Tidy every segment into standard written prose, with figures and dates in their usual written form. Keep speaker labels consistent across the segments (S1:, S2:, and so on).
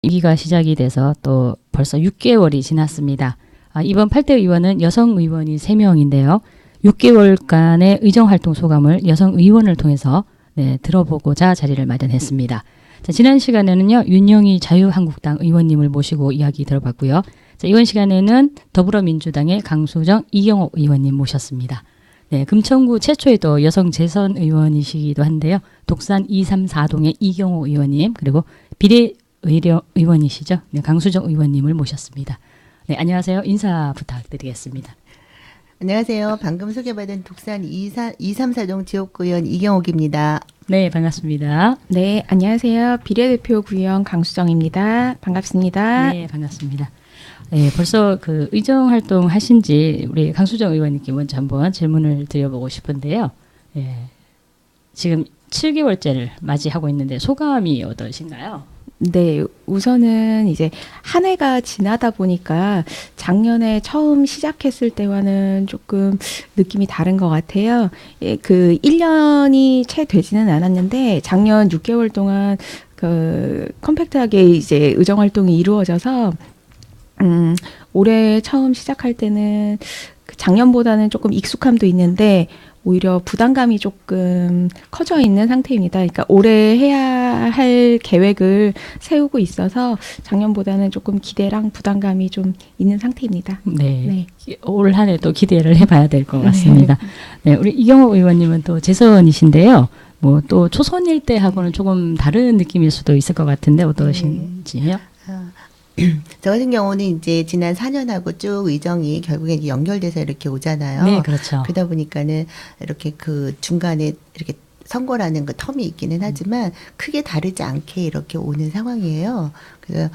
S1: 임기가 시작이 돼서 또 벌써 6개월이 지났습니다. 이번 8대 의원은 여성 의원이 3명인데요. 6개월간의 의정활동 소감을 여성 의원을 통해서 들어보고자 자리를 마련했습니다. 자, 지난 시간에는요, 윤영희 자유한국당 의원님을 모시고 이야기 들어봤고요. 자, 이번 시간에는 더불어민주당의 강수정, 이경옥 의원님 모셨습니다. 네, 금천구 최초의 또 여성 재선 의원이시기도 한데요. 독산 234동의 이경옥 의원님, 그리고 비례의원이시죠. 네, 강수정 의원님을 모셨습니다. 네, 안녕하세요. 인사 부탁드리겠습니다.
S2: 안녕하세요. 방금 소개받은 독산 234동 지역구 의원 이경옥입니다.
S1: 네, 반갑습니다.
S3: 네, 안녕하세요. 비례대표 구의원 강수정입니다. 반갑습니다.
S1: 네, 반갑습니다. 네, 벌써 그 의정 활동 하신지 우리 강수정 의원님께 먼저 한번 질문을 드려보고 싶은데요. 예, 지금 7개월째를 맞이하고 있는데 소감이 어떠신가요?
S3: 네, 우선은 이제 한 해가 지나다 보니까 작년에 처음 시작했을 때와는 조금 느낌이 다른 것 같아요. 예, 그 1년이 채 되지는 않았는데 작년 6개월 동안 그 컴팩트하게 이제 의정 활동이 이루어져서 올해 처음 시작할 때는 작년보다는 조금 익숙함도 있는데 오히려 부담감이 조금 커져 있는 상태입니다. 그러니까 올해 해야 할 계획을 세우고 있어서 작년보다는 조금 기대랑 부담감이 좀 있는 상태입니다.
S1: 네. 올 한 해 또 기대를 해봐야 될 것 같습니다. 네, 우리 이경옥 의원님은 또 재선이신데요. 뭐 또 초선일 때하고는 조금 다른 느낌일 수도 있을 것 같은데 어떠신지요?
S2: 저 같은 경우는 이제 지난 4년하고 쭉 의정이 결국에 이제 연결돼서 이렇게 오잖아요.
S1: 네, 그렇죠.
S2: 그러다 보니까는 이렇게 그 중간에 이렇게 선거라는 그 텀이 있기는 하지만 크게 다르지 않게 이렇게 오는 상황이에요. 그래서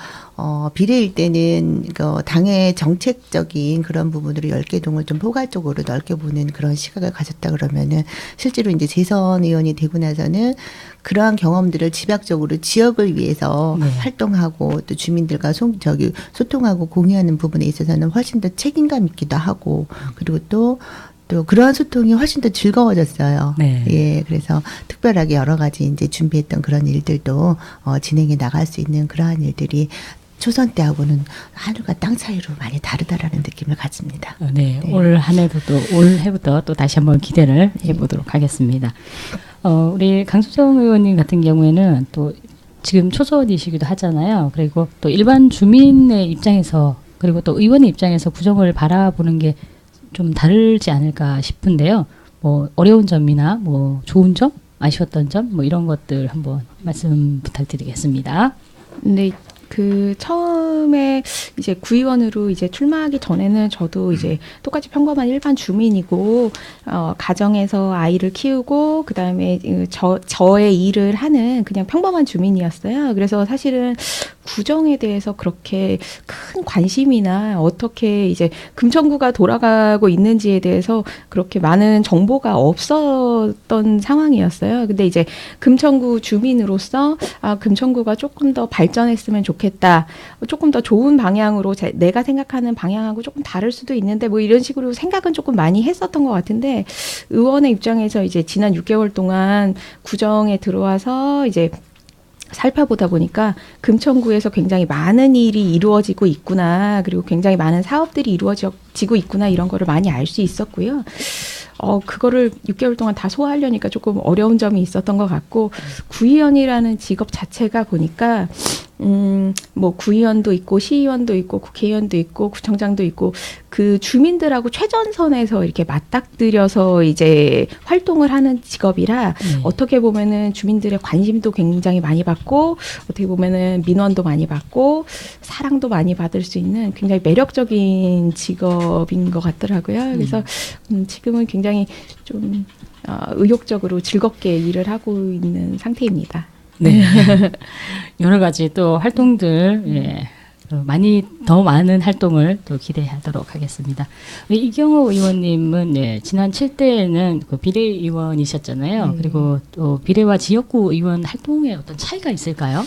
S2: 비례일 때는 그 당의 정책적인 그런 부분으로 10개 동을 좀 포괄적으로 넓게 보는 그런 시각을 가졌다 그러면은 실제로 이제 재선 의원이 되고 나서는 그러한 경험들을 집약적으로 지역을 위해서 활동하고 또 주민들과 소통하고 공유하는 부분에 있어서는 훨씬 더 책임감 있기도 하고 그리고 또 그러한 소통이 훨씬 더 즐거워졌어요.
S1: 네.
S2: 예, 그래서 특별하게 여러 가지 이제 준비했던 그런 일들도 진행해 나갈 수 있는 그러한 일들이 초선 때하고는 하늘과 땅 차이로 많이 다르다라는 느낌을 가집니다.
S1: 네, 올 한 해도 올 해부터 또 다시 한번 기대를 해보도록 하겠습니다. 우리 강수정 의원님 같은 경우에는 또 지금 초선이시기도 하잖아요. 그리고 또 일반 주민의 입장에서 그리고 또 의원의 입장에서 구정을 바라보는 게 좀 다르지 않을까 싶은데요. 뭐 어려운 점이나 뭐 좋은 점, 아쉬웠던 점, 뭐 이런 것들 한번 말씀 부탁드리겠습니다.
S3: 네. 그 처음에 이제 구의원으로 이제 출마하기 전에는 저도 이제 똑같이 평범한 일반 주민이고 가정에서 아이를 키우고 그다음에 저의 일을 하는 그냥 평범한 주민이었어요. 그래서 사실은 구정에 대해서 그렇게 큰 관심이나 어떻게 이제 금천구가 돌아가고 있는지에 대해서 그렇게 많은 정보가 없었던 상황이었어요. 근데 이제 금천구 주민으로서 금천구가 조금 더 발전했으면 좋겠다. 조금 더 좋은 방향으로 내가 생각하는 방향하고 조금 다를 수도 있는데 뭐 이런 식으로 생각은 조금 많이 했었던 것 같은데 의원의 입장에서 이제 지난 6개월 동안 구정에 들어와서 이제 살펴보다 보니까 금천구에서 굉장히 많은 일이 이루어지고 있구나. 그리고 굉장히 많은 사업들이 이루어지고 있구나. 이런 거를 많이 알 수 있었고요. 그거를 6개월 동안 다 소화하려니까 조금 어려운 점이 있었던 것 같고 구의원이라는 직업 자체가 보니까 뭐 구의원도 있고 시의원도 있고 국회의원도 있고 구청장도 있고 그 주민들하고 최전선에서 이렇게 맞닥뜨려서 이제 활동을 하는 직업이라 어떻게 보면은 주민들의 관심도 굉장히 많이 받고 어떻게 보면은 민원도 많이 받고 사랑도 많이 받을 수 있는 굉장히 매력적인 직업인 것 같더라고요. 그래서 지금은 굉장히 좀 의욕적으로 즐겁게 일을 하고 있는 상태입니다.
S1: 네. 여러 가지 또 활동들, 더 많은 활동을 또 기대하도록 하겠습니다. 이경옥 의원님은 지난 7대에는 그 비례의원이셨잖아요. 그리고 또 비례와 지역구 의원 활동에 어떤 차이가 있을까요?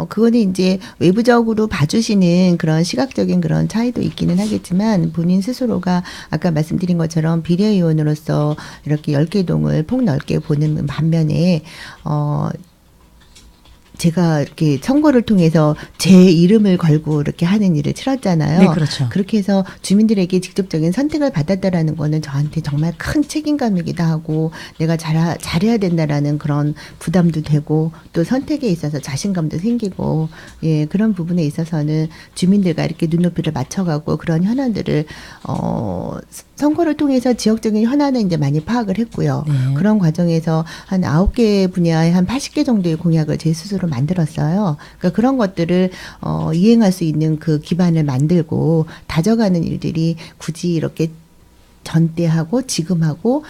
S2: 그거는 이제 외부적으로 봐주시는 그런 시각적인 그런 차이도 있기는 하겠지만 본인 스스로가 아까 말씀드린 것처럼 비례의원으로서 이렇게 10개 동을 폭넓게 보는 반면에 제가 이렇게 선거를 통해서 제 이름을 걸고 이렇게 하는 일을 치렀잖아요.
S1: 네, 그렇죠.
S2: 그렇게 해서 주민들에게 직접적인 선택을 받았다라는 거는 저한테 정말 큰 책임감이기도 하고 내가 잘해야 된다라는 그런 부담도 되고 또 선택에 있어서 자신감도 생기고 예, 그런 부분에 있어서는 주민들과 이렇게 눈높이를 맞춰가고 그런 현안들을 선거를 통해서 지역적인 현안은 이제 많이 파악을 했고요.
S1: 네.
S2: 그런 과정에서 한 9개 분야에 한 80개 정도의 공약을 제 스스로 만들었어요. 그러니까 그런 것들을 이행할 수 있는 그 기반을 만들고 다져가는 일들이 굳이 이렇게 전때하고 지금하고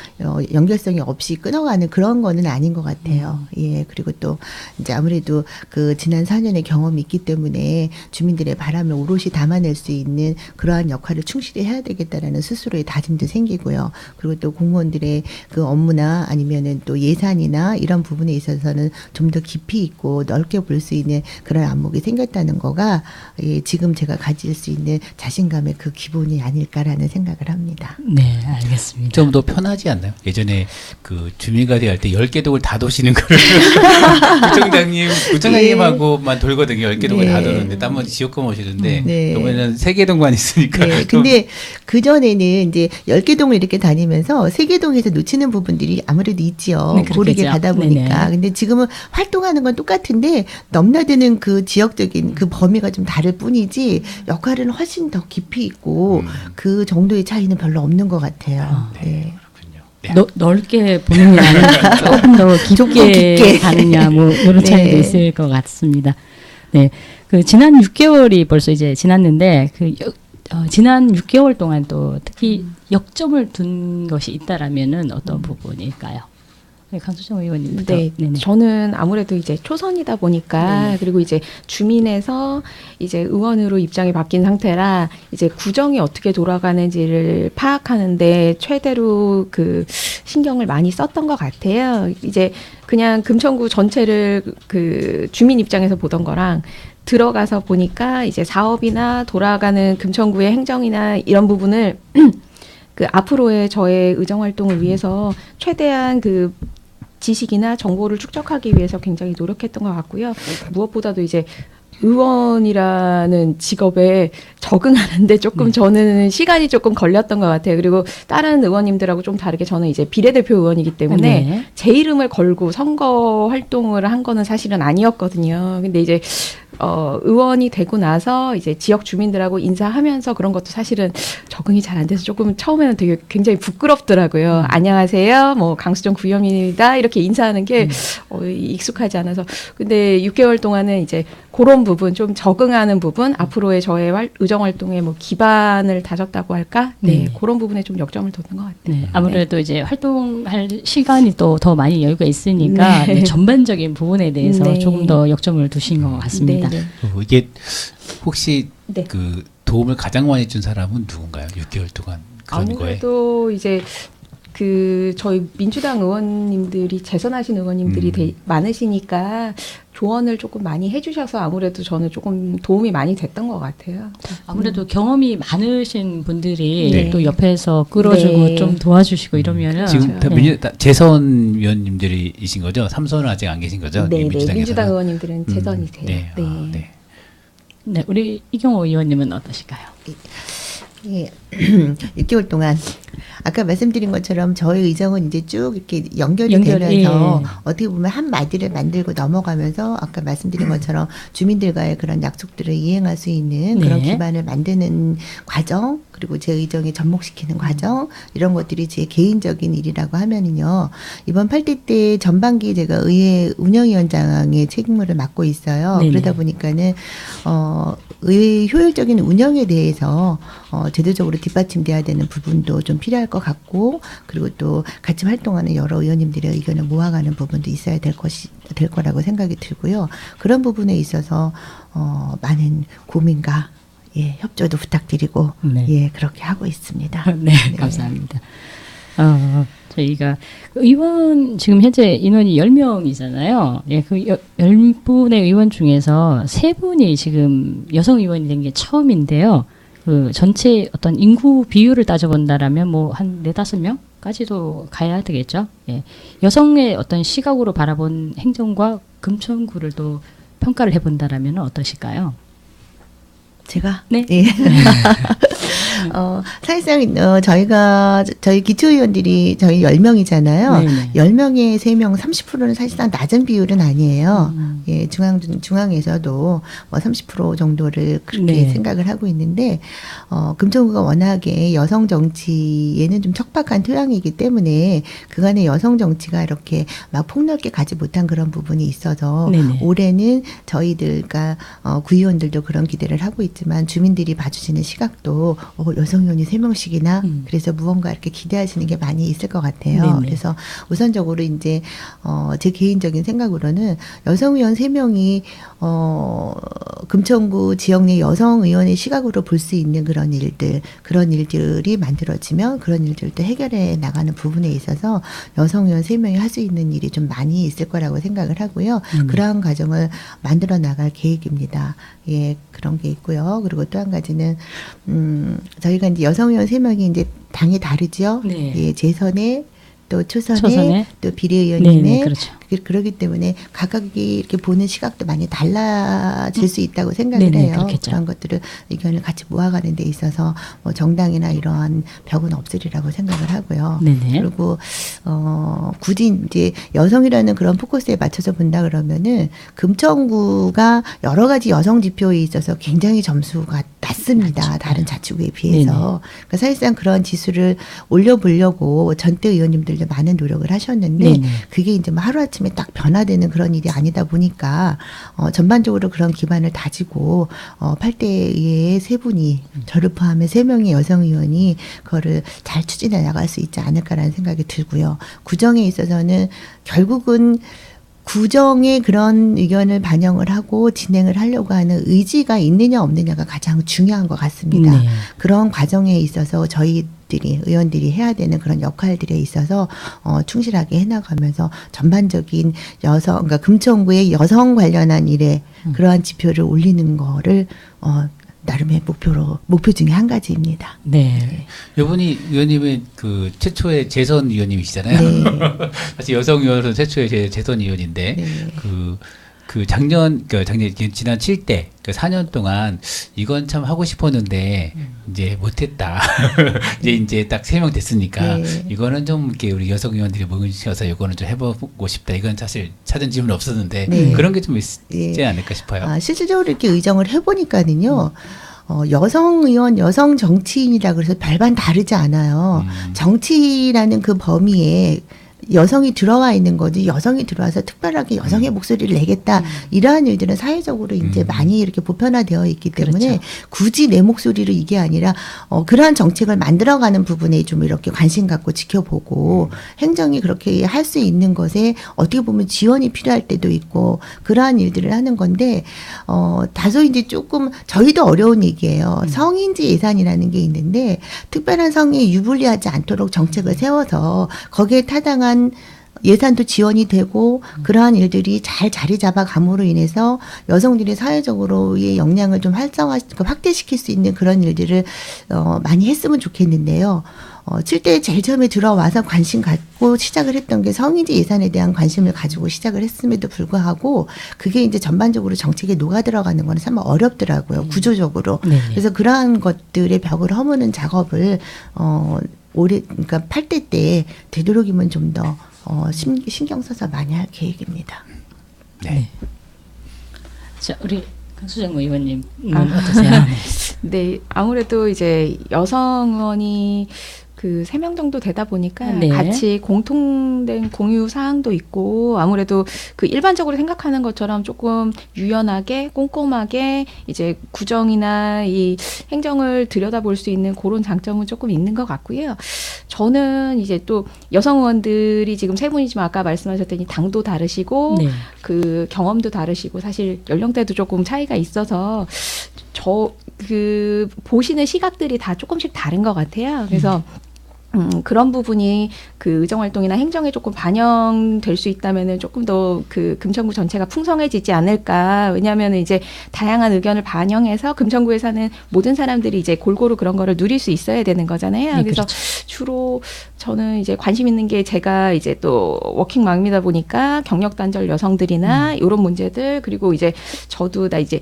S2: 연결성이 없이 끊어가는 그런 거는 아닌 것 같아요. 예. 그리고 또 이제 아무래도 그 지난 4년의 경험이 있기 때문에 주민들의 바람을 오롯이 담아낼 수 있는 그러한 역할을 충실히 해야 되겠다라는 스스로의 다짐도 생기고요. 그리고 또 공무원들의 그 업무나 아니면은 또 예산이나 이런 부분에 있어서는 좀 더 깊이 있고 넓게 볼 수 있는 그런 안목이 생겼다는 거가 예, 지금 제가 가질 수 있는 자신감의 그 기본이 아닐까라는 생각을 합니다.
S1: 네, 알겠습니다.
S4: 좀 더 편하지 않나요? 예전에 그 주민과대 할 때 10개 동을 다 도시는 거를 구청장님하고만 돌거든요. 10개 동을
S2: 네.
S4: 다 도는데 나머지 지역감 오시는데
S2: 네.
S4: 이번에는 3개 동만 있으니까
S2: 네,
S4: 좀
S2: 근데 그전에는 이제 10개 동을 이렇게 다니면서 3개 동에서 놓치는 부분들이 아무래도 있지요.
S1: 네, 그렇겠죠.
S2: 고르게 가다 보니까.
S1: 네네.
S2: 근데 지금은 활동하는 건 똑같은데 넘나드는 그 지역적인 그 범위가 좀 다를 뿐이지 역할은 훨씬 더 깊이 있고 그 정도의 차이는 별로 없는 것 같아요. 네.
S4: 그렇군요. 네.
S1: 넓게 보느냐, 조금 더
S2: 조금
S1: 깊게
S2: 깊게.
S1: 가느냐, 뭐 이런 차이도
S2: 네.
S1: 있을 것 같습니다. 네, 그 지난 6개월이 벌써 이제 지났는데 지난 6개월 동안 또 특히 역점을 둔 것이 있다라면은 어떤 부분일까요? 네, 강수정 의원님부터.
S3: 네,
S1: 네네.
S3: 저는 아무래도 이제 초선이다 보니까
S1: 네.
S3: 그리고 이제 주민에서 이제 의원으로 입장이 바뀐 상태라 이제 구정이 어떻게 돌아가는지를 파악하는데 최대로 그 신경을 많이 썼던 것 같아요. 이제 그냥 금천구 전체를 그 주민 입장에서 보던 거랑 들어가서 보니까 이제 사업이나 돌아가는 금천구의 행정이나 이런 부분을 그 앞으로의 저의 의정 활동을 위해서 최대한 그 지식이나 정보를 축적하기 위해서 굉장히 노력했던 것 같고요. 무엇보다도 이제 의원이라는 직업에 적응하는데 조금 저는 시간이 조금 걸렸던 것 같아요. 그리고 다른 의원님들하고 좀 다르게 저는 이제 비례대표 의원이기 때문에
S1: 네.
S3: 제 이름을 걸고 선거 활동을 한 거는 사실은 아니었거든요. 근데 이제 의원이 되고 나서 이제 지역 주민들하고 인사하면서 그런 것도 사실은 적응이 잘 안 돼서 조금 처음에는 되게 굉장히 부끄럽더라고요. 안녕하세요. 뭐 강수정 구의원입니다. 이렇게 인사하는 게 익숙하지 않아서. 근데 6개월 동안은 이제 그런 부분 좀 적응하는 부분 앞으로의 저의 의정 활동의 뭐 기반을 다졌다고 할까? 네.
S1: 네.
S3: 그런 부분에 좀 역점을 뒀는 것 같아요.
S1: 네, 아무래도 이제 활동할 시간이 또 더 많이 여유가 있으니까
S3: 네.
S1: 네, 전반적인 부분에 대해서
S3: 네.
S1: 조금 더 역점을 두신 것 같습니다.
S3: 네, 네.
S4: 이게 혹시
S3: 네.
S4: 그 도움을 가장 많이 준 사람은 누군가요? 6개월 동안 그런 거에.
S3: 아무래도 이제 그 저희 민주당 의원님들이 재선하신 의원님들이 많으시니까 조언을 조금 많이 해주셔서 아무래도 저는 조금 도움이 많이 됐던 것 같아요.
S1: 아무래도 경험이 많으신 분들이
S3: 네.
S1: 또 옆에서 끌어주고
S3: 네.
S1: 좀 도와주시고 이러면은
S4: 지금 다
S1: 네.
S4: 재선 위원님들이신 거죠? 3선은 아직 안 계신 거죠?
S3: 네, 네.
S4: 민주당에서는?
S3: 민주당 의원님들은 재선이세요.
S4: 네.
S3: 네.
S4: 아, 네.
S1: 네, 우리 이경호 의원님은 어떠실까요?
S2: 예. 6개월 동안 아까 말씀드린 것처럼 저희 의정은 이제 쭉 이렇게 연결이 되면서
S1: 예.
S2: 어떻게 보면 한 마디를 만들고 넘어가면서 아까 말씀드린 것처럼 주민들과의 그런 약속들을 이행할 수 있는 그런
S1: 네.
S2: 기반을 만드는 과정 그리고 제 의정에 접목시키는 과정 이런 것들이 제 개인적인 일이라고 하면은요. 이번 8대 때 전반기 제가 의회 운영위원장의 책임을 맡고 있어요.
S1: 네네.
S2: 그러다 보니까는 의회 효율적인 운영에 대해서 제도적으로 뒷받침돼야 되는 부분도 좀 필요할 것 같고 그리고 또 같이 활동하는 여러 의원님들의 의견을 모아가는 부분도 있어야 될 거라고 생각이 들고요. 그런 부분에 있어서 많은 고민과 예, 협조도 부탁드리고
S1: 네.
S2: 예, 그렇게 하고 있습니다.
S1: 네, 감사합니다. 저희가 의원 지금 현재 인원이 10명이잖아요. 예, 그 10분의 의원 중에서 3분이 지금 여성 의원이 된 게 처음인데요. 그 전체 어떤 인구 비율을 따져본다라면 뭐 한 4-5명까지도 가야 되겠죠. 예. 여성의 어떤 시각으로 바라본 행정과 금천구를 또 평가를 해본다라면 어떠실까요?
S2: 제가?
S1: 네.
S2: 예. 사실상 저희 기초의원들이 저희 10명이잖아요.
S1: 네네.
S2: 10명에 3명 30%는 사실상 낮은 비율은 아니에요. 예, 중앙에서도 뭐 30% 정도를 그렇게
S1: 네.
S2: 생각을 하고 있는데 금천구가 워낙에 여성 정치에는 좀 척박한 토양이기 때문에 그간의 여성 정치가 이렇게 막 폭넓게 가지 못한 그런 부분이 있어서
S1: 네네.
S2: 올해는 저희들 그러니까 구의원들도 그런 기대를 하고 있지만 주민들이 봐주시는 시각도 여성 의원이 3명씩이나 그래서 무언가 이렇게 기대하시는 게 많이 있을 것 같아요.
S1: 네네.
S2: 그래서 우선적으로 이제 제 개인적인 생각으로는 여성 의원 3명이 금천구 지역 내 여성 의원의 시각으로 볼 수 있는 그런 일들이 만들어지면 그런 일들도 해결해 나가는 부분에 있어서 여성 의원 3명이 할 수 있는 일이 좀 많이 있을 거라고 생각을 하고요. 그러한 과정을 만들어 나갈 계획입니다. 예, 그런 게 있고요. 그리고 또 한 가지는 저희가 이제 여성 의원 3명이 이제 당이 다르죠.
S1: 네.
S2: 예, 재선에 또 초선에,
S1: 초선에.
S2: 또 비례의원님에
S1: 네네, 그렇죠.
S2: 그렇기 때문에 각각이 이렇게 보는 시각도 많이 달라질 수 있다고 생각을
S1: 네네,
S2: 해요.
S1: 그렇겠죠.
S2: 그런 것들을 의견을 같이 모아가는 데 있어서 뭐 정당이나 이러한 벽은 없으리라고 생각을 하고요.
S1: 네네.
S2: 그리고 굳이 이제 여성이라는 그런 포커스에 맞춰서 본다 그러면은 금천구가 여러 가지 여성 지표에 있어서 굉장히 점수가 낮습니다. 다른 자치구에 비해서. 그러니까 사실상 그런 지수를 올려보려고 전대 의원님들도 많은 노력을 하셨는데
S1: 네네.
S2: 그게 이제 뭐 하루아침에 딱 변화되는 그런 일이 아니다 보니까 전반적으로 그런 기반을 다지고 8대 의회의 3분이 저를 포함해 3명의 여성 의원이 그거를 잘 추진해 나갈 수 있지 않을까라는 생각이 들고요. 구정에 있어서는 결국은 구정의 그런 의견을 반영을 하고 진행을 하려고 하는 의지가 있느냐 없느냐가 가장 중요한 것 같습니다.
S1: 네.
S2: 그런 과정에 있어서 저희들이 의원들이 해야 되는 그런 역할들에 있어서 충실하게 해나가면서 전반적인 그러니까 금천구의 여성 관련한 일에 그러한 지표를 올리는 거를 나름의 목표 중에 한 가지입니다.
S1: 네.
S4: 이분이 의원님은 그 최초의 재선 의원님이시잖아요.
S2: 네.
S4: 사실 여성 의원으로 최초의 재선 의원인데
S2: 네.
S4: 지난 7대 그 4년 동안 이건 참 하고 싶었는데 이제 못했다. 이제 딱 3명 됐으니까
S2: 네.
S4: 이거는 좀 이렇게 우리 여성 의원들이 모이셔서 이거는 좀 해보고 싶다. 이건 사실 찾은 질문 없었는데
S2: 네.
S4: 그런 게 좀 있지
S2: 예.
S4: 않을까 싶어요.
S2: 실질적으로 이렇게 의정을 해보니까는요. 여성 의원, 여성 정치인이라 그래서 별반 다르지 않아요. 정치라는 그 범위에 여성이 들어와 있는 거지 여성이 들어와서 특별하게 여성의 목소리를 내겠다 이러한 일들은 사회적으로 이제 많이 이렇게 보편화되어 있기 때문에
S1: 그렇죠.
S2: 굳이 내 목소리로 이게 아니라 그러한 정책을 만들어가는 부분에 좀 이렇게 관심 갖고 지켜보고 행정이 그렇게 할 수 있는 것에 어떻게 보면 지원이 필요할 때도 있고 그러한 일들을 하는 건데 다소 이제 조금 저희도 어려운 얘기예요. 성인지 예산이라는 게 있는데 특별한 성에 유불리하지 않도록 정책을 세워서 거기에 타당한 예산도 지원이 되고 그러한 일들이 잘 자리 잡아감으로 인해서 여성들이 사회적으로의 역량을 좀 확대시킬 수 있는 그런 일들을 많이 했으면 좋겠는데요. 7대에 제일 처음에 들어와서 관심 갖고 시작을 했던 게 성인지 예산에 대한 관심을 가지고 시작을 했음에도 불구하고 그게 이제 전반적으로 정책에 녹아 들어가는 거는 참 어렵더라고요. 구조적으로.
S1: 네네.
S2: 그래서 그러한 것들의 벽을 허무는 작업을 그러니까 8대 때 되도록이면 좀 더 신경 써서 많이 할 계획입니다.
S4: 네.
S1: 자, 우리 강수정 의원님 어떠세요?
S3: 네, 아무래도 이제 여성 의원이 그 3명 정도 되다 보니까
S1: 네.
S3: 같이 공통된 공유 사항도 있고 아무래도 그 일반적으로 생각하는 것처럼 조금 유연하게 꼼꼼하게 이제 구정이나 이 행정을 들여다볼 수 있는 그런 장점은 조금 있는 것 같고요. 저는 이제 또 여성 의원들이 지금 3분이지만 아까 말씀하셨더니 당도 다르시고
S1: 네.
S3: 그 경험도 다르시고 사실 연령대도 조금 차이가 있어서 보시는 시각들이 다 조금씩 다른 것 같아요. 그래서 그런 부분이 그 의정활동이나 행정에 조금 반영될 수 있다면은 조금 더 그 금천구 전체가 풍성해지지 않을까. 왜냐하면 이제 다양한 의견을 반영해서 금천구에 사는 모든 사람들이 이제 골고루 그런 거를 누릴 수 있어야 되는 거잖아요.
S1: 네,
S3: 그래서
S1: 그렇죠.
S3: 주로 저는 이제 관심 있는 게 제가 이제 또 워킹맘이다 보니까 경력 단절 여성들이나 이런 문제들 그리고 이제 저도 나 이제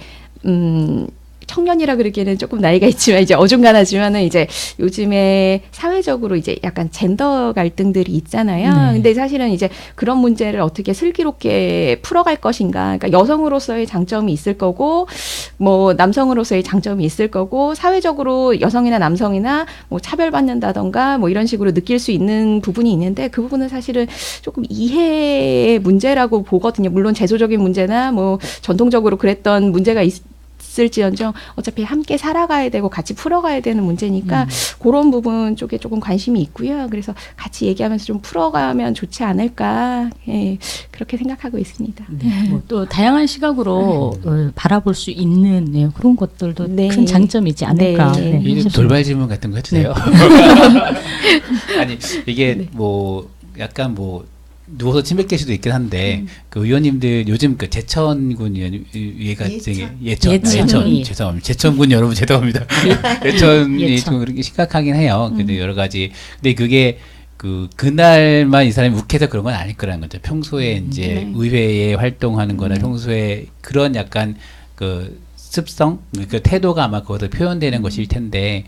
S3: 청년이라 그러기에는 조금 나이가 있지만 이제 어중간하지만은 이제 요즘에 사회적으로 이제 약간 젠더 갈등들이 있잖아요.
S1: 네.
S3: 근데 사실은 이제 그런 문제를 어떻게 슬기롭게 풀어갈 것인가. 그러니까 여성으로서의 장점이 있을 거고 뭐 남성으로서의 장점이 있을 거고 사회적으로 여성이나 남성이나 뭐 차별받는다던가 뭐 이런 식으로 느낄 수 있는 부분이 있는데 그 부분은 사실은 조금 이해의 문제라고 보거든요. 물론 제도적인 문제나 뭐 전통적으로 그랬던 문제가 있을지언정 어차피 함께 살아가야 되고 같이 풀어가야 되는 문제니까 그런 부분 쪽에 조금 관심이 있고요. 그래서 같이 얘기하면서 좀 풀어가면 좋지 않을까 예, 그렇게 생각하고 있습니다.
S1: 네, 뭐또 다양한 시각으로 바라볼 수 있는 네, 그런 것들도
S3: 네.
S1: 큰 장점이지 않을까.
S3: 네.
S1: 네,
S4: 이
S1: 싶습니다.
S4: 돌발 질문 같은 거 해주세요. 아니 이게 뭐 약간 뭐 누워서 침뱉길 수도 있긴 한데 그 의원님들 요즘 그 제천군 위가 예천 죄송합니다. 제천군 여러분 죄송합니다. 예천이
S1: 예천.
S4: 좀 그렇게 심각하긴 해요. 근데 여러 가지 근데 그게 그날만 이 사람이 욱해서 그런 건 아닐 거라는 거죠. 평소에 이제
S3: 네.
S4: 의회에 활동하는 거나 평소에 그런 약간 그 습성, 그 태도가 아마 거기서 표현되는 것일 텐데,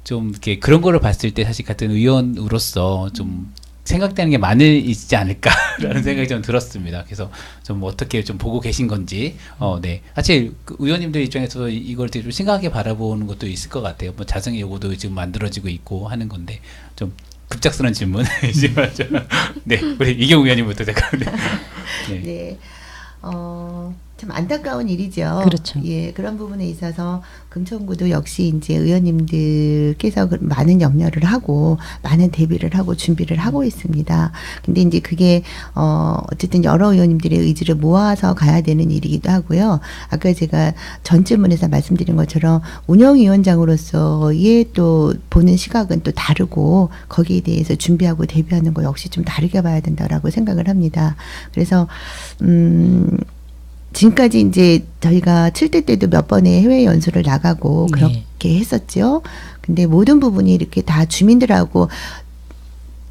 S4: 좀 이렇게 그런 거를 봤을 때 사실 같은 의원으로서 좀 생각되는 게 많지 않을까라는 생각이 좀 들었습니다. 그래서 좀 어떻게 좀 보고 계신 건지, 네. 사실 그 의원님들 입장에서 이걸 되게 좀 심각하게 바라보는 것도 있을 것 같아요. 뭐 자성의 요구도 지금 만들어지고 있고 하는 건데, 좀 급작스러운 질문이지만, 네. 우리 이경우 의원님부터 잠깐. 네.
S2: 네. 참 안타까운 일이죠.
S1: 그렇죠.
S2: 예, 그런 부분에 있어서 금천구도 역시 이제 의원님들께서 많은 염려를 하고 많은 대비를 하고 준비를 하고 있습니다. 근데 이제 그게 어쨌든 여러 의원님들의 의지를 모아서 가야 되는 일이기도 하고요. 아까 제가 전 질문에서 말씀드린 것처럼 운영위원장으로서의 또 보는 시각은 또 다르고 거기에 대해서 준비하고 대비하는 거 역시 좀 다르게 봐야 된다라고 생각을 합니다. 그래서 지금까지 이제 저희가 7대 때도 몇 번의 해외 연수를 나가고
S1: 네.
S2: 그렇게 했었죠. 근데 모든 부분이 이렇게 다 주민들하고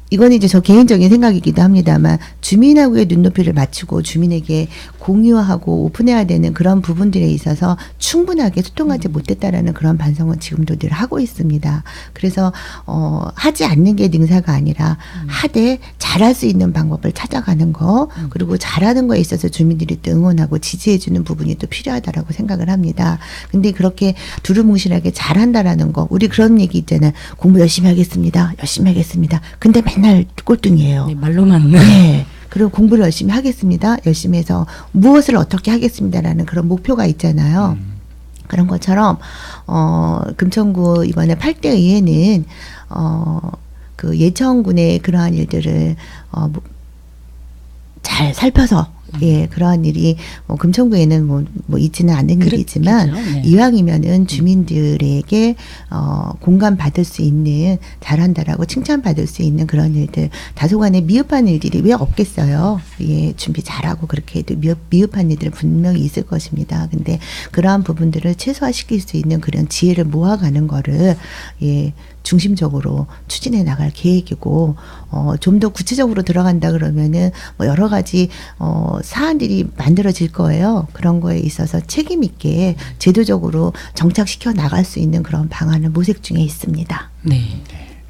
S2: 이건 이제 저 개인적인 생각이기도 합니다만 주민하고의 눈높이를 맞추고 주민에게 공유하고 오픈해야 되는 그런 부분들에 있어서 충분하게 소통하지 못했다라는 그런 반성은 지금도 늘 하고 있습니다. 그래서 하지 않는 게 능사가 아니라 하되 잘할 수 있는 방법을 찾아가는 거 그리고 잘하는 거에 있어서 주민들이 또 응원하고 지지해주는 부분이 또 필요하다라고 생각을 합니다. 근데 그렇게 두루뭉실하게 잘한다라는 거 우리 그런 얘기 있잖아요. 공부 열심히 하겠습니다. 열심히 하겠습니다. 근데 맨날 꼴등이에요.
S1: 네, 말로만.
S2: 네. 그리고 공부를 열심히 하겠습니다. 열심히 해서 무엇을 어떻게 하겠습니다라는 그런 목표가 있잖아요. 그런 것처럼 금천구 이번에 8대 의회는 그 예천군의 그러한 일들을 잘 살펴서 예 그러한 일이 금천구에는 뭐 있지는 않는 일이지만
S1: 네.
S2: 이왕이면은 주민들에게 공감 받을 수 있는 잘한다라고 칭찬받을 수 있는 그런 일들 다소간에 미흡한 일들이 왜 없겠어요. 예 준비 잘하고 그렇게 해도 미흡한 일들은 분명히 있을 것입니다. 근데 그러한 부분들을 최소화시킬 수 있는 그런 지혜를 모아가는 거를 예 중심적으로 추진해 나갈 계획이고 좀 더 구체적으로 들어간다 그러면은 뭐 여러 가지 사안들이 만들어질 거예요. 그런 거에 있어서 책임 있게 제도적으로 정착시켜 나갈 수 있는 그런 방안을 모색 중에 있습니다.
S1: 네.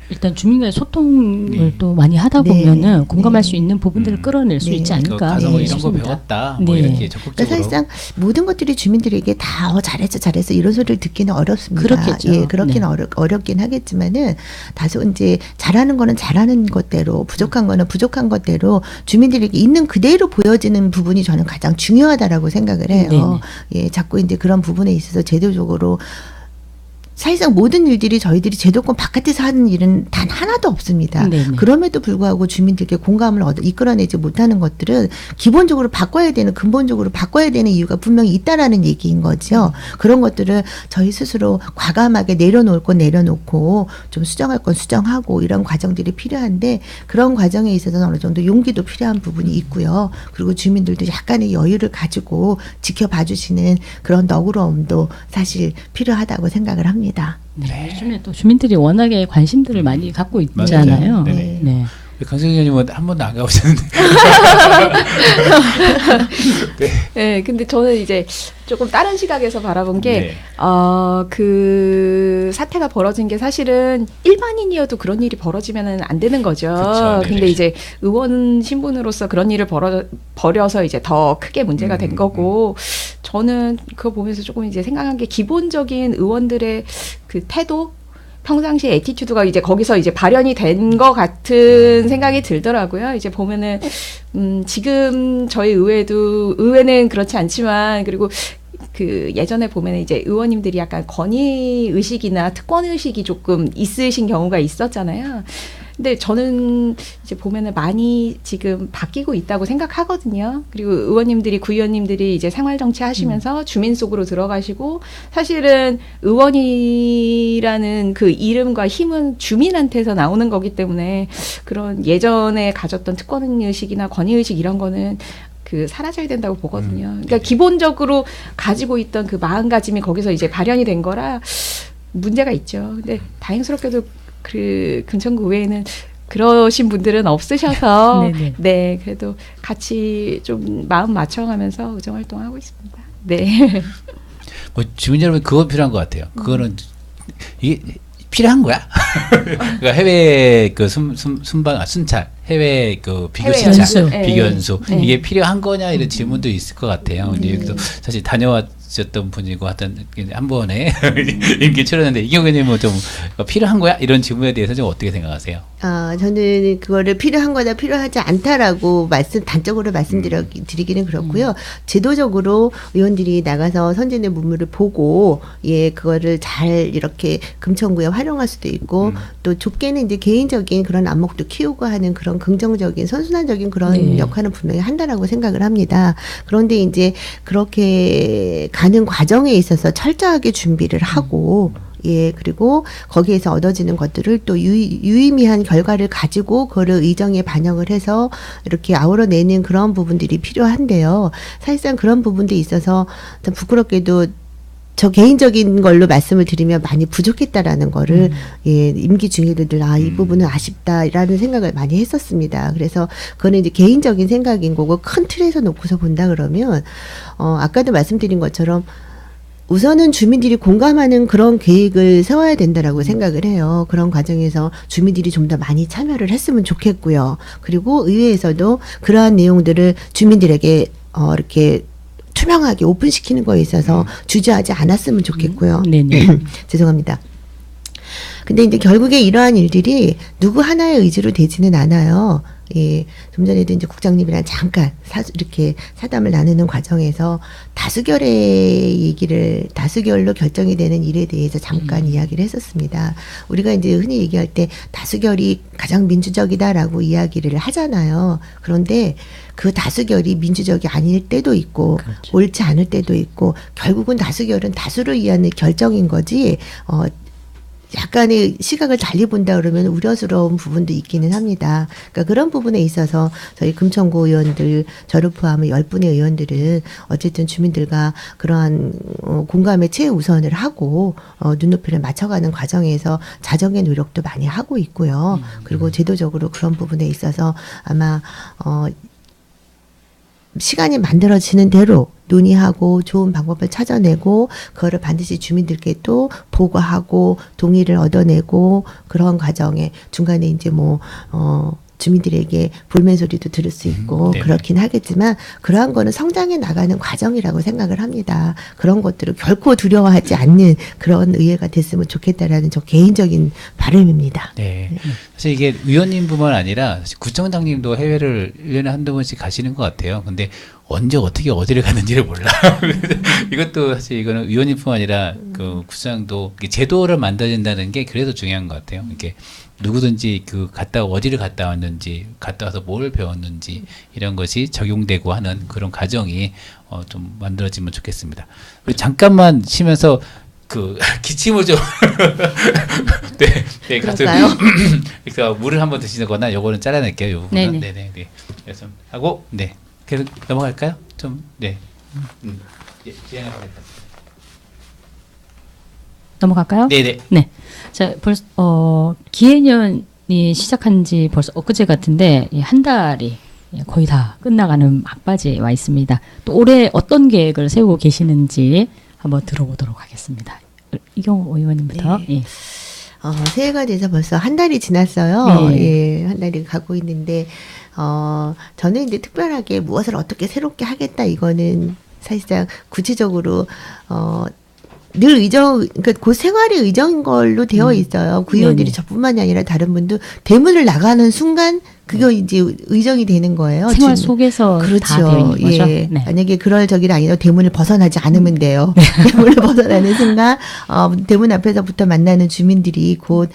S1: 일단 주민과의 소통을
S4: 네.
S1: 또 많이 하다
S2: 네.
S1: 보면은 공감할
S2: 네.
S1: 수 있는 부분들을 끌어낼 수
S2: 네.
S1: 있지 않을까.
S4: 가서 뭐
S1: 네,
S4: 이런 거
S1: 싶습니다.
S4: 배웠다. 뭐
S1: 네.
S4: 이렇게
S2: 그러니까
S4: 적극적으로.
S2: 사실상 모든 것들이 주민들에게 다 잘했어 이런 소리를 듣기는 어렵습니다.
S1: 그렇겠죠.
S2: 예, 그렇긴
S1: 네.
S2: 어렵긴 하겠지만은 다소 이제 잘하는 거는 잘하는 것대로 부족한 거는 부족한 것대로 주민들에게 있는 그대로 보여지는 부분이 저는 가장 중요하다라고 생각을 해요.
S1: 네네.
S2: 예, 자꾸 이제 그런 부분에 있어서 제도적으로 사실상 모든 일들이 저희들이 제도권 바깥에서 하는 일은 단 하나도 없습니다.
S1: 네네.
S2: 그럼에도 불구하고 주민들께 공감을 이끌어내지 못하는 것들은 기본적으로 바꿔야 되는, 근본적으로 바꿔야 되는 이유가 분명히 있다라는 얘기인 거죠. 그런 것들을 저희 스스로 과감하게 내려놓을 건 내려놓고 좀 수정할 건 수정하고 이런 과정들이 필요한데, 그런 과정에 있어서는 어느 정도 용기도 필요한 부분이 있고요. 그리고 주민들도 약간의 여유를 가지고 지켜봐 주시는 그런 너그러움도 사실 필요하다고 생각을 합니다.
S1: 네. 요즘에 또 주민들이 워낙에 관심들을 많이 갖고 있잖아요.
S4: 맞아요.
S1: 네.
S4: 네. 강승희 의원님은 한 번도 안 가보셨는데.
S3: 네, 근데 저는 이제 조금 다른 시각에서 바라본 게,
S4: 네.
S3: 그 사태가 벌어진 게 사실은 일반인이어도 그런 일이 벌어지면 안 되는 거죠.
S4: 그쵸,
S3: 근데
S4: 네네.
S3: 이제 의원 신분으로서 그런 일을 벌여서 이제 더 크게 문제가 된 거고, 저는 그거 보면서 조금 이제 생각한 게 기본적인 의원들의 그 태도? 평상시 애티튜드가 이제 거기서 이제 발현이 된 것 같은 생각이 들더라고요. 이제 보면은, 지금 저희 의회는 그렇지 않지만, 그리고 그 예전에 보면 이제 의원님들이 약간 권위 의식이나 특권 의식이 조금 있으신 경우가 있었잖아요. 근데 저는 이제 보면은 많이 지금 바뀌고 있다고 생각하거든요. 그리고 의원님들이, 구의원님들이 이제 생활 정치 하시면서 주민 속으로 들어가시고, 사실은 의원이라는 그 이름과 힘은 주민한테서 나오는 거기 때문에 그런 예전에 가졌던 특권 의식이나 권위 의식 이런 거는 그 사라져야 된다고 보거든요. 그러니까 기본적으로 가지고 있던 그 마음가짐이 거기서 이제 발현이 된 거라 문제가 있죠. 근데 다행스럽게도 그 금천구 의회에는 그러신 분들은 없으셔서
S1: 네네.
S3: 네, 그래도 같이 좀 마음 맞춰가면서 의정 활동하고 있습니다. 네.
S4: 뭐 주민 여러분, 그건 필요한 것 같아요. 그거는 이게 필요한 거야. 그러니까 해외 그 순찰, 해외 그 비교
S3: 해외
S4: 순찰,
S1: 연수.
S4: 비교 연수,
S3: 네.
S4: 이게 필요한 거냐 이런 질문도 있을 것 같아요. 근데 여기도 사실 다녀왔었던 분이고 하여튼 한 번에 임기 치렀는데, 이경 의원님은 좀 필요한 거야 이런 질문에 대해서 좀 어떻게 생각하세요?
S2: 저는 그거를 필요한 거다 필요하지 않다라고 단적으로 말씀드리기는 그렇고요. 제도적으로 의원들이 나가서 선진의 문물을 보고 그거를 잘 이렇게 금천구에 활용할 수도 있고, 또 좁게는 이제 개인적인 그런 안목도 키우고 하는 그런 긍정적인 선순환적인 그런
S1: 네.
S2: 역할은 분명히 한다라고 생각을 합니다. 그런데 이제 그렇게 가는 과정에 있어서 철저하게 준비를 하고, 그리고 거기에서 얻어지는 것들을 또 유의미한 결과를 가지고 그거를 의정에 반영을 해서 이렇게 아우러내는 그런 부분들이 필요한데요. 사실상 그런 부분들이 있어서 참 부끄럽게도 저 개인적인 걸로 말씀을 드리면 많이 부족했다라는 거를 임기 중에도 늘 이 부분은 아쉽다라는 생각을 많이 했었습니다. 그래서 그거는 이제 개인적인 생각인 거고, 큰 틀에서 놓고서 본다 그러면 아까도 말씀드린 것처럼 우선은 주민들이 공감하는 그런 계획을 세워야 된다라고 생각을 해요. 그런 과정에서 주민들이 좀 더 많이 참여를 했으면 좋겠고요. 그리고 의회에서도 그러한 내용들을 주민들에게 이렇게 투명하게 오픈시키는 거에 있어서 주저하지 않았으면 좋겠고요.
S1: 네네.
S2: 죄송합니다. 근데 이제 결국에 이러한 일들이 누구 하나의 의지로 되지는 않아요. 좀 전에도 이제 국장님이랑 잠깐 이렇게 사담을 나누는 과정에서 다수결로 결정이 되는 일에 대해서 잠깐 이야기를 했었습니다. 우리가 이제 흔히 얘기할 때 다수결이 가장 민주적이다라고 이야기를 하잖아요. 그런데 그 다수결이 민주적이 아닐 때도 있고,
S1: 그렇죠.
S2: 옳지 않을 때도 있고, 결국은 다수결은 다수를 위한 결정인 거지, 약간의 시각을 달리 본다 그러면 우려스러운 부분도 있기는 합니다. 그러니까 그런 부분에 있어서 저희 금천구 의원들, 저를 포함한 10분의 의원들은 어쨌든 주민들과 그러한 공감의 최우선을 하고 눈높이를 맞춰가는 과정에서 자정의 노력도 많이 하고 있고요. 그리고 제도적으로 그런 부분에 있어서 아마 시간이 만들어지는 대로 논의하고 좋은 방법을 찾아내고, 그거를 반드시 주민들께 또 보고하고 동의를 얻어내고, 그런 과정에 중간에 이제 주민들에게 불만 소리도 들을 수 있고
S4: 네.
S2: 그렇긴 하겠지만, 그러한 거는 성장해 나가는 과정이라고 생각을 합니다. 그런 것들을 결코 두려워하지 않는 그런 의회가 됐으면 좋겠다라는 저 개인적인 바람입니다.
S4: 네. 사실 이게 의원님뿐만 아니라 사실 구청장님도 해외를 1년에 한두 번씩 가시는 것 같아요. 근데 언제 어떻게 어디를 갔는지를 몰라. 이것도 사실 이거는 의원님뿐 아니라 그 구청장도 제도를 만들어진다는 게 그래서 중요한 것 같아요. 이게 누구든지 그 갔다 어디를 갔다 왔는지, 갔다 와서 뭘 배웠는지 이런 것이 적용되고 하는 그런 과정이 좀 만들어지면 좋겠습니다. 우리 잠깐만 쉬면서 그 기침을 좀 네,
S2: 그럴까요?
S4: 그래서 물을 한번 드시거나 요거는 잘라낼게요. 요 부분은
S1: 네네.
S4: 네. 그래서 하고 네. 계속 넘어갈까요? 좀 네. 예, 진행하겠습니다.
S1: 넘어갈까요?
S4: 네네.
S1: 네. 자, 벌써 기해년이 시작한 지 벌써 엊그제 같은데 한 달이 거의 다 끝나가는 막바지에 와 있습니다. 또 올해 어떤 계획을 세우고 계시는지 한번 들어보도록 하겠습니다. 이경호 의원님부터.
S2: 네.
S1: 예.
S2: 새해가 돼서 벌써 한 달이 지났어요.
S1: 네.
S2: 예, 한 달이 가고 있는데, 저는 이제 특별하게 무엇을 어떻게 새롭게 하겠다, 이거는 사실상 구체적으로, 늘 그러니까 그 생활의 의정인 걸로 되어 있어요. 구의원들이
S1: 네네.
S2: 저뿐만이 아니라 다른 분도 대문을 나가는 순간 그게 이제 의정이 되는 거예요.
S1: 생활
S2: 지금.
S1: 속에서 다
S2: 그렇죠.
S1: 되어 있는 거죠.
S2: 예.
S1: 네.
S2: 만약에 그럴 적이 아니라 대문을 벗어나지 않으면 돼요. 대문을 벗어나는 순간 대문 앞에서부터 만나는 주민들이 곧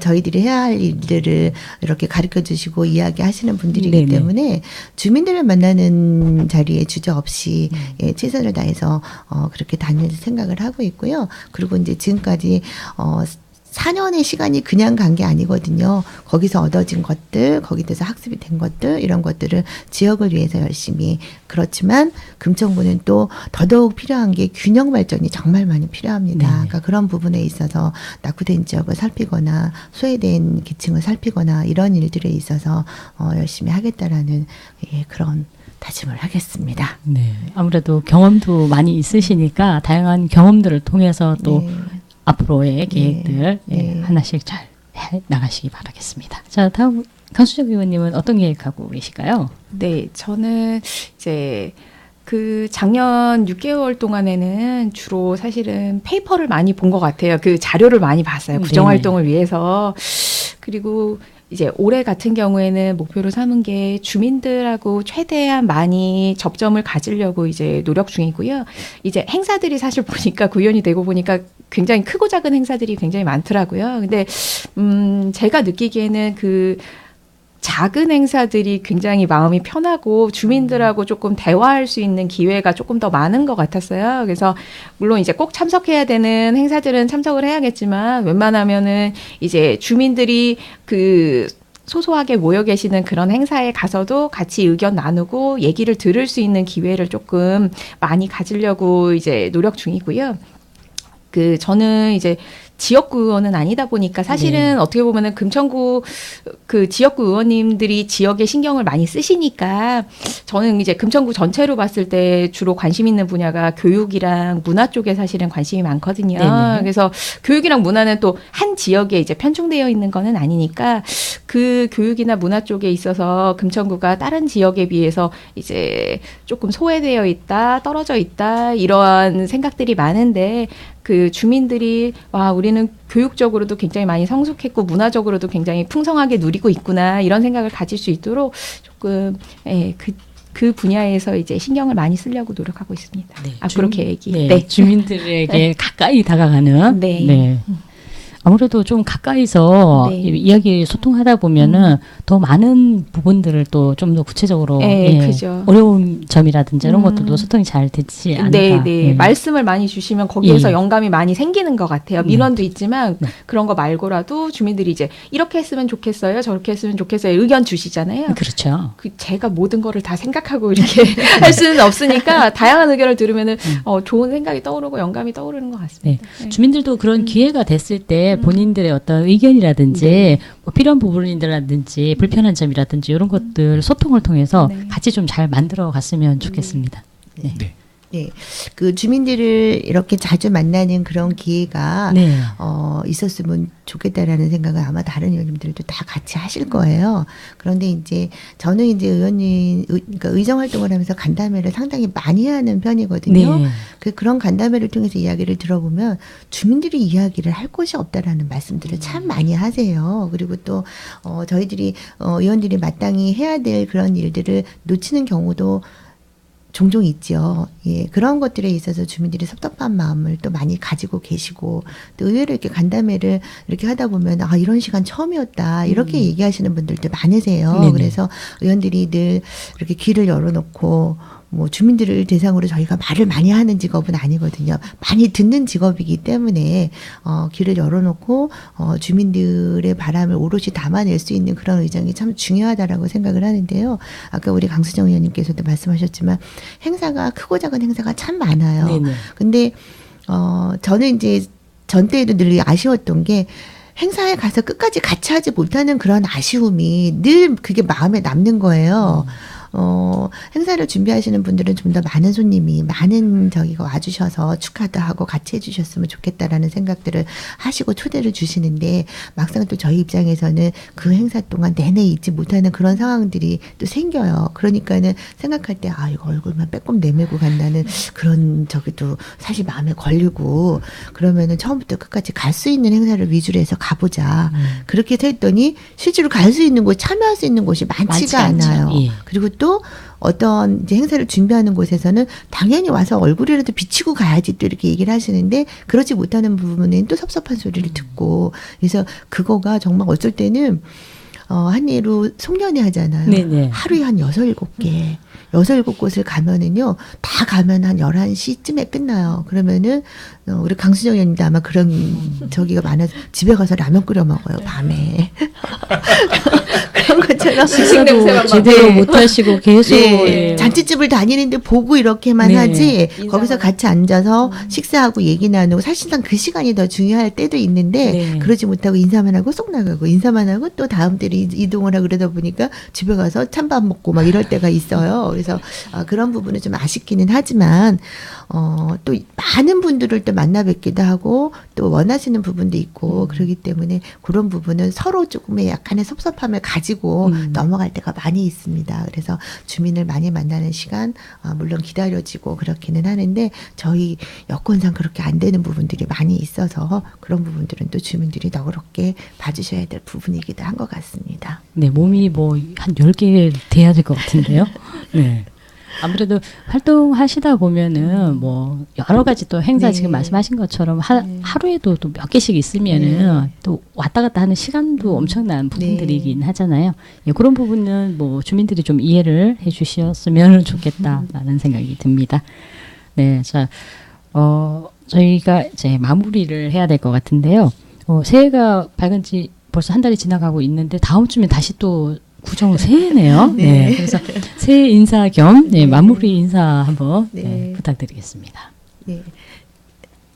S2: 저희들이 해야 할 일들을 이렇게 가르쳐 주시고 이야기하시는 분들이기
S1: 네네.
S2: 때문에 주민들을 만나는 자리에 주저없이 예, 최선을 다해서 그렇게 다닐 생각을 하고 있고요. 그리고 이제 지금까지 4년의 시간이 그냥 간 게 아니거든요. 거기서 얻어진 것들, 거기에서 학습이 된 것들, 이런 것들을 지역을 위해서 열심히. 그렇지만 금천구는 또 더더욱 필요한 게 균형 발전이 정말 많이 필요합니다.
S1: 네.
S2: 그러니까 그런 부분에 있어서 낙후된 지역을 살피거나 소외된 계층을 살피거나 이런 일들에 있어서 열심히 하겠다라는 예, 그런 다짐을 하겠습니다.
S1: 네. 아무래도 경험도 많이 있으시니까 다양한 경험들을 통해서 또
S2: 네.
S1: 앞으로의 계획들
S2: 네.
S1: 하나씩 잘 해 나가시기 바라겠습니다. 자, 다음 강수정 의원님은 어떤 계획하고 계실까요?
S3: 네, 저는 이제 그 작년 6개월 동안에는 주로 사실은 페이퍼를 많이 본 것 같아요. 그 자료를 많이 봤어요. 구정활동을 위해서. 그리고 이제 올해 같은 경우에는 목표로 삼은 게 주민들하고 최대한 많이 접점을 가지려고 이제 노력 중이고요. 이제 행사들이 사실 보니까 구의원이 되고 보니까 굉장히 크고 작은 행사들이 굉장히 많더라고요. 근데 제가 느끼기에는 그 작은 행사들이 굉장히 마음이 편하고 주민들하고 조금 대화할 수 있는 기회가 조금 더 많은 것 같았어요. 그래서 물론 이제 꼭 참석해야 되는 행사들은 참석을 해야겠지만 웬만하면은 이제 주민들이 그 소소하게 모여 계시는 그런 행사에 가서도 같이 의견 나누고 얘기를 들을 수 있는 기회를 조금 많이 가지려고 이제 노력 중이고요. 그 저는 이제 지역구 의원은 아니다 보니까 사실은 어떻게 보면은 금천구 그 지역구 의원님들이 지역에 신경을 많이 쓰시니까 저는 이제 금천구 전체로 봤을 때 주로 관심 있는 분야가 교육이랑 문화 쪽에 사실은 관심이 많거든요.
S1: 네네.
S3: 그래서 교육이랑 문화는 또 한 지역에 이제 편중되어 있는 거는 아니니까 그 교육이나 문화 쪽에 있어서 금천구가 다른 지역에 비해서 이제 조금 소외되어 있다, 떨어져 있다 이러한 생각들이 많은데 그 주민들이 와 우리는 교육적으로도 굉장히 많이 성숙했고 문화적으로도 굉장히 풍성하게 누리고 있구나 이런 생각을 가질 수 있도록 조금 그 분야에서 이제 신경을 많이 쓰려고 노력하고 있습니다.
S1: 네,
S3: 앞으로 계획이.
S1: 네, 주민들에게 가까이 다가가는.
S3: 네.
S1: 아무래도 좀 가까이서
S3: 네.
S1: 이야기 소통하다 보면은 더 많은 부분들을 또 좀 더 구체적으로
S3: 네, 그죠.
S1: 어려운 점이라든지 이런 것들도 소통이 잘 되지 않을까.
S3: 네, 네.
S1: 예.
S3: 말씀을 많이 주시면 거기에서
S1: 예.
S3: 영감이 많이 생기는 것 같아요.
S1: 네.
S3: 민원도 있지만
S1: 네.
S3: 그런 거 말고라도 주민들이 이제 이렇게 했으면 좋겠어요, 저렇게 했으면 좋겠어요 의견 주시잖아요.
S1: 그렇죠.
S3: 그 제가 모든 거를 다 생각하고 이렇게 할 수는 없으니까 다양한 의견을 들으면은 좋은 생각이 떠오르고 영감이 떠오르는 것 같습니다. 네.
S1: 주민들도 그런 기회가 됐을 때 본인들의 어떤 의견이라든지 뭐 필요한 부분이라든지 불편한 점이라든지 이런 것들 소통을 통해서
S3: 네.
S1: 같이 좀 잘 만들어 갔으면 좋겠습니다. 네.
S4: 네.
S2: 네, 그 주민들을 이렇게 자주 만나는 그런 기회가
S1: 네.
S2: 있었으면 좋겠다라는 생각을 아마 다른 의원님들도 다 같이 하실 거예요. 그런데 이제 저는 이제 그러니까 의정 활동을 하면서 간담회를 상당히 많이 하는 편이거든요.
S1: 네.
S2: 그런 간담회를 통해서 이야기를 들어보면 주민들이 이야기를 할 곳이 없다라는 말씀들을 참 많이 하세요. 그리고 또 저희들이 의원들이 마땅히 해야 될 그런 일들을 놓치는 경우도 종종 있죠. 예, 그런 것들에 있어서 주민들이 섭섭한 마음을 또 많이 가지고 계시고, 또 의외로 이렇게 간담회를 이렇게 하다 보면, 아, 이런 시간 처음이었다. 이렇게 얘기하시는 분들도 많으세요.
S1: 네네.
S2: 그래서 의원들이 늘 이렇게 귀를 열어놓고, 뭐 주민들을 대상으로 저희가 말을 많이 하는 직업은 아니거든요. 많이 듣는 직업이기 때문에 귀를 열어놓고 주민들의 바람을 오롯이 담아낼 수 있는 그런 의정이 참 중요하다라고 생각을 하는데요. 아까 우리 강수정 의원님께서도 말씀하셨지만 행사가 크고 작은 행사가 참 많아요.
S1: 네네.
S2: 근데 저는 이제 전 때에도 늘 아쉬웠던 게 행사에 가서 끝까지 같이 하지 못하는 그런 아쉬움이 늘 그게 마음에 남는 거예요. 행사를 준비하시는 분들은 좀 더 많은 손님이, 많은 저기가 와주셔서 축하도 하고 같이 해주셨으면 좋겠다라는 생각들을 하시고 초대를 주시는데, 막상 또 저희 입장에서는 그 행사 동안 내내 잊지 못하는 그런 상황들이 또 생겨요. 그러니까는 생각할 때, 아, 이거 얼굴만 빼꼼 내밀고 간다는 그런 저기도 사실 마음에 걸리고, 그러면은 처음부터 끝까지 갈 수 있는 행사를 위주로 해서 가보자. 그렇게 해서 했더니 실제로 갈 수 있는 곳, 참여할 수 있는 곳이
S1: 많지
S2: 많지가
S1: 않죠.
S2: 않아요.
S1: 예.
S2: 그리고 또 어떤 이제 행사를 준비하는 곳에서는 당연히 와서 얼굴이라도 비치고 가야지 또 이렇게 얘기를 하시는데, 그러지 못하는 부분에는 또 섭섭한 소리를 듣고, 그래서 그거가 정말 어쩔 때는 한 예로 송년회 하잖아요.
S1: 네네.
S2: 하루에 한 6, 7개. 6, 7곳을 가면은요, 다 가면 한 11시쯤에 끝나요. 그러면은, 우리 강수정 의원님도 아마 그런 저기가 많아서 집에 가서 라면 끓여 먹어요, 밤에. 그런 것처럼.
S1: 식사도 제대로 못 하시고 계속
S2: 네,
S1: 예.
S2: 잔치집을 다니는데 보고 이렇게만
S1: 네.
S2: 하지,
S3: 인사만
S2: 거기서 같이 앉아서 식사하고 얘기 나누고, 사실상 그 시간이 더 중요할 때도 있는데,
S1: 네.
S2: 그러지 못하고 인사만 하고 쏙 나가고, 인사만 하고 또 다음 때로 이동을 하고 그러다 보니까 집에 가서 찬밥 먹고 막 이럴 때가 있어요. 그래서 그런 부분은 좀 아쉽기는 하지만, 또 많은 분들을 또 만나 뵙기도 하고, 또 원하시는 부분도 있고, 그러기 때문에 그런 부분은 서로 조금의 약간의 섭섭함을 가지고 넘어갈 때가 많이 있습니다. 그래서 주민을 많이 만나는 시간, 물론 기다려지고 그렇기는 하는데, 저희 여건상 그렇게 안 되는 부분들이 많이 있어서, 그런 부분들은 또 주민들이 너그럽게 봐주셔야 될 부분이기도 한 것 같습니다.
S1: 네, 몸이 뭐 한 10개 돼야 될 것 같은데요. 네. 아무래도 활동하시다 보면은 뭐 여러 가지 또 행사
S2: 네.
S1: 지금 말씀하신 것처럼 하루에도 또 몇 개씩 있으면은 또 왔다 갔다 하는 시간도 엄청난 부분들이긴 하잖아요. 예, 그런 부분은 뭐 주민들이 좀 이해를 해 주셨으면 좋겠다라는 생각이 듭니다. 네, 자, 저희가 이제 마무리를 해야 될 것 같은데요. 새해가 밝은 지 벌써 한 달이 지나가고 있는데 다음 주면 다시 또 구정 새해네요. 네.
S2: 네.
S1: 그래서 새해 인사 겸 마무리 인사 한번
S2: 네.
S1: 부탁드리겠습니다.
S2: 네.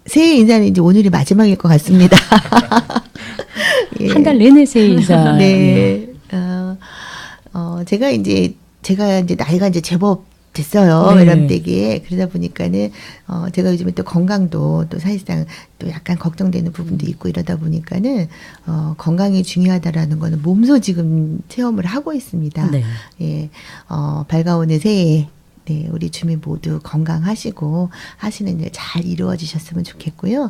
S2: 새해 인사는 이제 오늘이 마지막일 것 같습니다. 예.
S1: 한 달 내내 새해 인사.
S2: 네. 제가 이제 나이가 이제 제법 됐어요.
S1: 네.
S2: 외람되기에. 그러다 보니까는, 제가 요즘에 또 건강도 또 사실상 또 약간 걱정되는 부분도 있고 이러다 보니까는, 건강이 중요하다라는 거는 몸소 지금 체험을 하고 있습니다.
S1: 네.
S2: 예, 밝아오는 새해, 네, 우리 주민 모두 건강하시고 하시는 일 잘 이루어지셨으면 좋겠고요.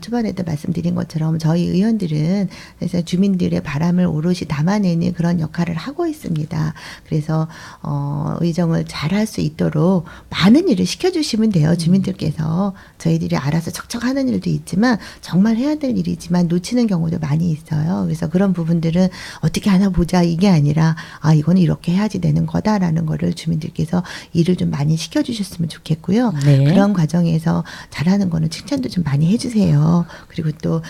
S2: 초반에도 말씀드린 것처럼 저희 의원들은 그래서 주민들의 바람을 오롯이 담아내는 그런 역할을 하고 있습니다. 그래서 의정을 잘할 수 있도록 많은 일을 시켜주시면 돼요. 주민들께서 저희들이 알아서 척척 하는 일도 있지만 정말 해야 될 일이지만 놓치는 경우도 많이 있어요. 그래서 그런 부분들은 어떻게 하나 보자 이게 아니라 이거는 이렇게 해야지 되는 거다라는 거를 주민들께서 일을 좀 많이 시켜주셨으면 좋겠고요.
S1: 네.
S2: 그런 과정에서 잘하는 거는 칭찬도 좀 많이 해주세요. 그리고 또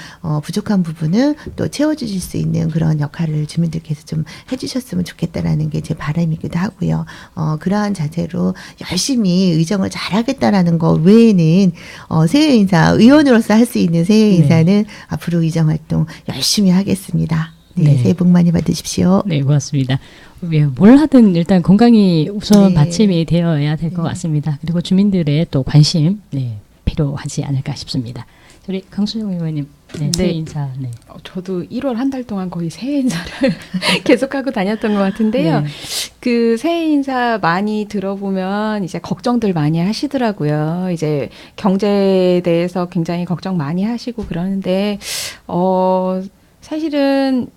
S2: 부족한 부분은 또 채워주실 수 있는 그런 역할을 주민들께서 좀 해주셨으면 좋겠다라는 게 제 바람이기도 하고요. 그러한 자세로 열심히 의정을 잘하겠다라는 거 외에는 새해 인사, 의원으로서 할 수 있는 새해 인사는 앞으로 의정 활동 열심히 하겠습니다. 네,
S1: 네.
S2: 새해 복 많이 받으십시오.
S1: 네, 고맙습니다. 뭘 하든 일단 건강이 우선
S2: 네.
S1: 받침이 되어야 될 것 같습니다. 그리고 주민들의 또 관심 필요하지 않을까 싶습니다. 우리 강수정 의원님, 새해 인사. 네.
S3: 저도 1월 한 달 동안 거의 새해 인사를 계속하고 다녔던 것 같은데요.
S1: 네.
S3: 그 새해 인사 많이 들어보면 이제 걱정들 많이 하시더라고요. 이제 경제에 대해서 굉장히 걱정 많이 하시고 그러는데, 사실은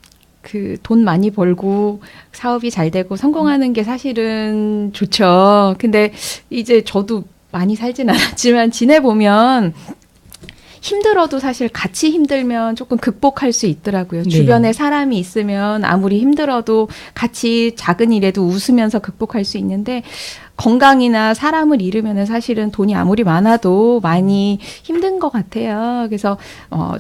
S3: 그 돈 많이 벌고 사업이 잘 되고 성공하는 게 사실은 좋죠. 근데 이제 저도 많이 살진 않았지만 지내보면 힘들어도 사실 같이 힘들면 조금 극복할 수 있더라고요.
S1: 네.
S3: 주변에 사람이 있으면 아무리 힘들어도 같이 작은 일에도 웃으면서 극복할 수 있는데 건강이나 사람을 잃으면 사실은 돈이 아무리 많아도 많이 힘든 것 같아요. 그래서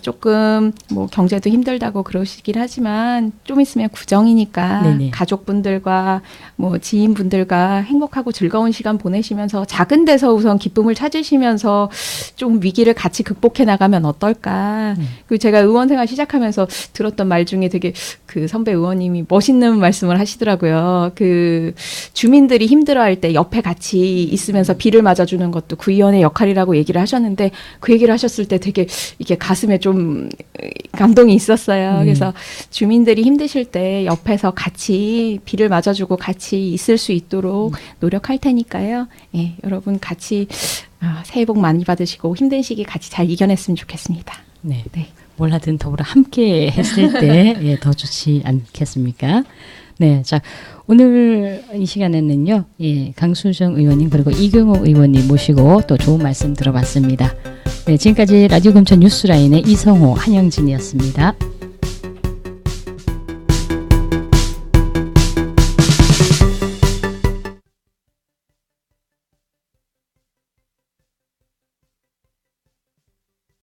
S3: 조금 뭐 경제도 힘들다고 그러시긴 하지만 좀 있으면 구정이니까
S1: 네네.
S3: 가족분들과 뭐 지인분들과 행복하고 즐거운 시간 보내시면서 작은 데서 우선 기쁨을 찾으시면서 좀 위기를 같이 극복해 나가면 어떨까. 그리고 제가 의원 생활 시작하면서 들었던 말 중에 되게 그 선배 의원님이 멋있는 말씀을 하시더라고요. 그 주민들이 힘들어할 때 옆에 같이 있으면서 비를 맞아주는 것도 구의원의 역할이라고 얘기를 하셨는데 그 얘기를 하셨을 때 되게 이게 가슴에 좀 감동이 있었어요. 그래서 주민들이 힘드실 때 옆에서 같이 비를 맞아주고 같이 있을 수 있도록 노력할 테니까요. 예, 여러분 같이 새해 복 많이 받으시고 힘든 시기 같이 잘 이겨냈으면 좋겠습니다.
S1: 네.
S3: 네.
S1: 뭘 하든 더불어 함께 했을 때 예, 더 좋지 않겠습니까? 네, 자 오늘 이 시간에는요, 예, 강수정 의원님 그리고 이경호 의원님 모시고 또 좋은 말씀 들어봤습니다. 네, 지금까지 라디오 검찰 뉴스라인의 이성호, 한영진이었습니다.